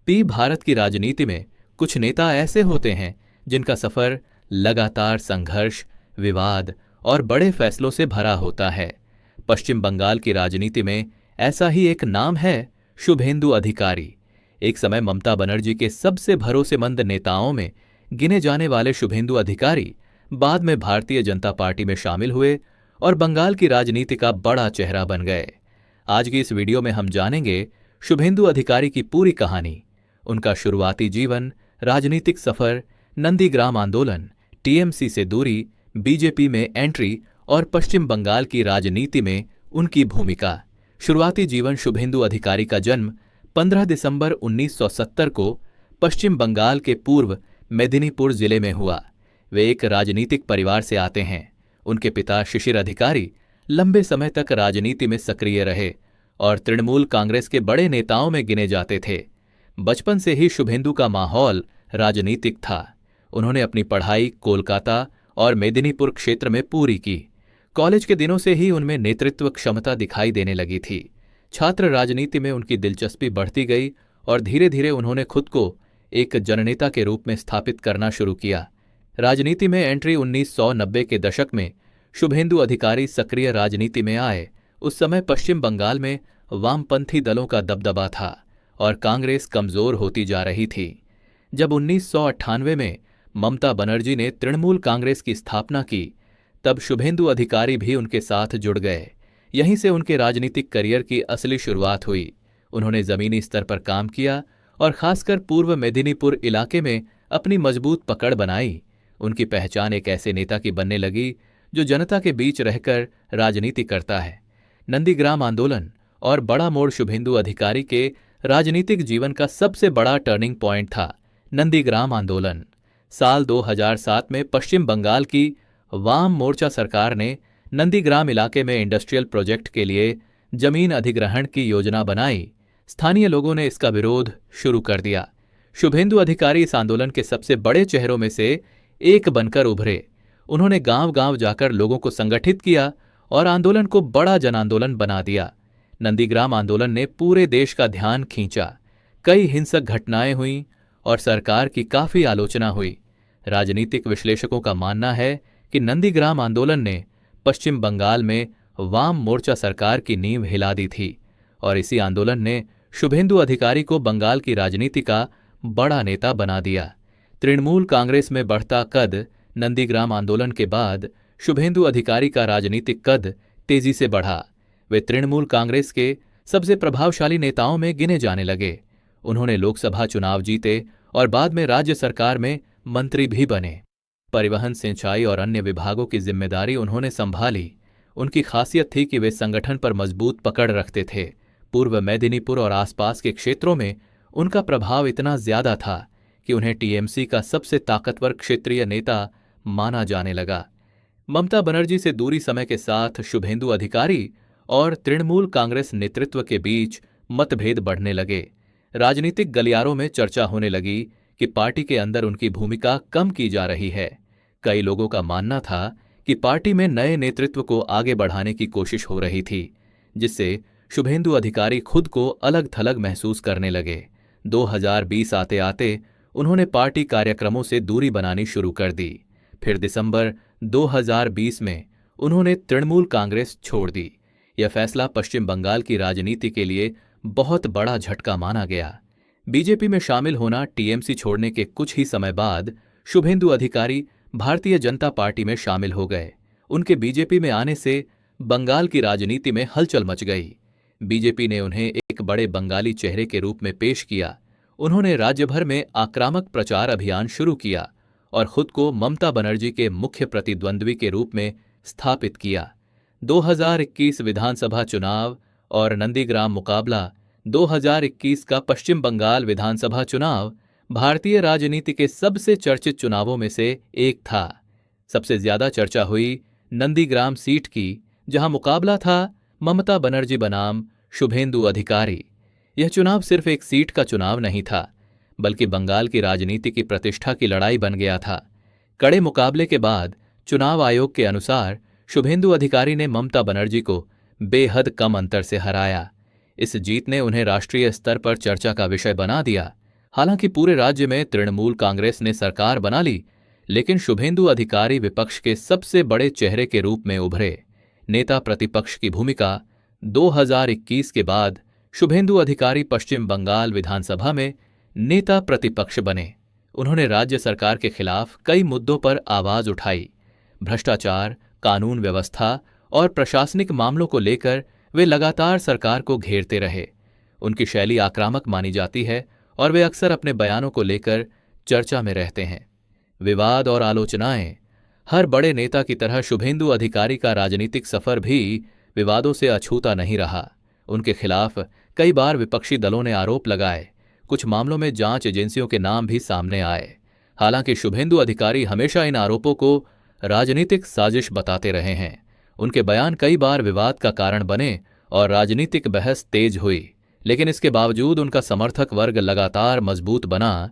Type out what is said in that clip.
भारत की राजनीति में कुछ नेता ऐसे होते हैं जिनका सफर लगातार संघर्ष, विवाद और बड़े फैसलों से भरा होता है। पश्चिम बंगाल की राजनीति में ऐसा ही एक नाम है, शुभेंदु अधिकारी। एक समय ममता बनर्जी के सबसे भरोसेमंद नेताओं में गिने जाने वाले शुभेंदु अधिकारी बाद में भारतीय जनता पार्टी में शामिल हुए और बंगाल की राजनीति का बड़ा चेहरा बन गए। आज की इस वीडियो में हम जानेंगे शुभेंदु अधिकारी की पूरी कहानी, उनका शुरुआती जीवन, राजनीतिक सफर, नंदीग्राम आंदोलन, टीएमसी से दूरी, बीजेपी में एंट्री और पश्चिम बंगाल की राजनीति में उनकी भूमिका। शुरुआती जीवन। शुभेंदु अधिकारी का जन्म 15 दिसंबर 1970 को पश्चिम बंगाल के पूर्व मेदिनीपुर जिले में हुआ। वे एक राजनीतिक परिवार से आते हैं। उनके पिता शिशिर अधिकारी लंबे समय तक राजनीति में सक्रिय रहे और तृणमूल कांग्रेस के बड़े नेताओं में गिने जाते थे। बचपन से ही शुभेंदु का माहौल राजनीतिक था। उन्होंने अपनी पढ़ाई कोलकाता और मेदिनीपुर क्षेत्र में पूरी की। कॉलेज के दिनों से ही उनमें नेतृत्व क्षमता दिखाई देने लगी थी। छात्र राजनीति में उनकी दिलचस्पी बढ़ती गई और धीरे धीरे उन्होंने खुद को एक जननेता के रूप में स्थापित करना शुरू किया। राजनीति में एंट्री 1990 के दशक में शुभेंदु अधिकारी सक्रिय राजनीति में आए। उस समय पश्चिम बंगाल में वामपंथी दलों का दबदबा था और कांग्रेस कमजोर होती जा रही थी। जब 1998 में ममता बनर्जी ने तृणमूल कांग्रेस की स्थापना की, तब शुभेंदु अधिकारी भी उनके साथ जुड़ गए। यहीं से उनके राजनीतिक करियर की असली शुरुआत हुई। उन्होंने जमीनी स्तर पर काम किया और खासकर पूर्व मेदिनीपुर इलाके में अपनी मजबूत पकड़ बनाई। उनकी पहचान एक ऐसे नेता की बनने लगी जो जनता के बीच रहकर राजनीति करता है। नंदीग्राम आंदोलन और बड़ा मोड़ शुभेंदु अधिकारी के राजनीतिक जीवन का सबसे बड़ा टर्निंग पॉइंट था। नंदीग्राम आंदोलन। साल 2007 में पश्चिम बंगाल की वाम मोर्चा सरकार ने नंदीग्राम इलाके में इंडस्ट्रियल प्रोजेक्ट के लिए जमीन अधिग्रहण की योजना बनाई। स्थानीय लोगों ने इसका विरोध शुरू कर दिया। शुभेंदु अधिकारी इस आंदोलन के सबसे बड़े चेहरों में से एक बनकर उभरे। उन्होंने गांव-गांव जाकर लोगों को संगठित किया और आंदोलन को बड़ा जन आंदोलन बना दिया। नंदीग्राम आंदोलन ने पूरे देश का ध्यान खींचा। कई हिंसक घटनाएं हुईं और सरकार की काफी आलोचना हुई। राजनीतिक विश्लेषकों का मानना है कि नंदीग्राम आंदोलन ने पश्चिम बंगाल में वाम मोर्चा सरकार की नींव हिला दी थी और इसी आंदोलन ने शुभेंदु अधिकारी को बंगाल की राजनीति का बड़ा नेता बना दिया। तृणमूल कांग्रेस में बढ़ता कद। नंदीग्राम आंदोलन के बाद शुभेंदु अधिकारी का राजनीतिक कद तेजी से बढ़ा। वे तृणमूल कांग्रेस के सबसे प्रभावशाली नेताओं में गिने जाने लगे। उन्होंने लोकसभा चुनाव जीते और बाद में राज्य सरकार में मंत्री भी बने। परिवहन, सिंचाई और अन्य विभागों की जिम्मेदारी उन्होंने संभाली। उनकी खासियत थी कि वे संगठन पर मजबूत पकड़ रखते थे। पूर्व मेदिनीपुर और आसपास के क्षेत्रों में उनका प्रभाव इतना ज्यादा था कि उन्हें टीएमसी का सबसे ताकतवर क्षेत्रीय नेता माना जाने लगा। ममता बनर्जी से दूरी समय के साथ शुभेंदु अधिकारी और तृणमूल कांग्रेस नेतृत्व के बीच मतभेद बढ़ने लगे। राजनीतिक गलियारों में चर्चा होने लगी कि पार्टी के अंदर उनकी भूमिका कम की जा रही है। कई लोगों का मानना था कि पार्टी में नए नेतृत्व को आगे बढ़ाने की कोशिश हो रही थी, जिससे शुभेंदु अधिकारी खुद को अलग थलग महसूस करने लगे। 2020 आते आते उन्होंने पार्टी कार्यक्रमों से दूरी बनानी शुरू कर दी। फिर दिसंबर 2020 में उन्होंने तृणमूल कांग्रेस छोड़ दी। यह फैसला पश्चिम बंगाल की राजनीति के लिए बहुत बड़ा झटका माना गया। बीजेपी में शामिल होना। टीएमसी छोड़ने के कुछ ही समय बाद शुभेंदु अधिकारी भारतीय जनता पार्टी में शामिल हो गए। उनके बीजेपी में आने से बंगाल की राजनीति में हलचल मच गई। बीजेपी ने उन्हें एक बड़े बंगाली चेहरे के रूप में पेश किया। उन्होंने राज्य भर में आक्रामक प्रचार अभियान शुरू किया और खुद को ममता बनर्जी के मुख्य प्रतिद्वंद्वी के रूप में स्थापित किया। 2021 विधानसभा चुनाव और नंदीग्राम मुकाबला। 2021 का पश्चिम बंगाल विधानसभा चुनाव भारतीय राजनीति के सबसे चर्चित चुनावों में से एक था। सबसे ज्यादा चर्चा हुई नंदीग्राम सीट की, जहां मुकाबला था ममता बनर्जी बनाम शुभेंदु अधिकारी। यह चुनाव सिर्फ एक सीट का चुनाव नहीं था, बल्कि बंगाल की राजनीति की प्रतिष्ठा की लड़ाई बन गया था। कड़े मुकाबले के बाद चुनाव आयोग के अनुसार शुभेंदु अधिकारी ने ममता बनर्जी को बेहद कम अंतर से हराया। इस जीत ने उन्हें राष्ट्रीय स्तर पर चर्चा का विषय बना दिया। हालांकि पूरे राज्य में तृणमूल कांग्रेस ने सरकार बना ली, लेकिन शुभेंदु अधिकारी विपक्ष के सबसे बड़े चेहरे के रूप में उभरे। नेता प्रतिपक्ष की भूमिका 2021 के बाद शुभेंदु अधिकारी पश्चिम बंगाल विधानसभा में नेता प्रतिपक्ष बने। उन्होंने राज्य सरकार के खिलाफ कई मुद्दों पर आवाज उठाई। भ्रष्टाचार, कानून व्यवस्था और प्रशासनिक मामलों को लेकर वे लगातार सरकार को घेरते रहे। उनकी शैली आक्रामक मानी जाती है और वे अक्सर अपने बयानों को लेकर चर्चा में रहते हैं। विवाद और आलोचनाएं। हर बड़े नेता की तरह शुभेंदु अधिकारी का राजनीतिक सफर भी विवादों से अछूता नहीं रहा। उनके खिलाफ कई बार विपक्षी दलों ने आरोप लगाए। कुछ मामलों में जांच एजेंसियों के नाम भी सामने आए। हालांकि शुभेंदु अधिकारी हमेशा इन आरोपों को राजनीतिक साजिश बताते रहे हैं। उनके बयान कई बार विवाद का कारण बने और राजनीतिक बहस तेज हुई, लेकिन इसके बावजूद उनका समर्थक वर्ग लगातार मजबूत बना।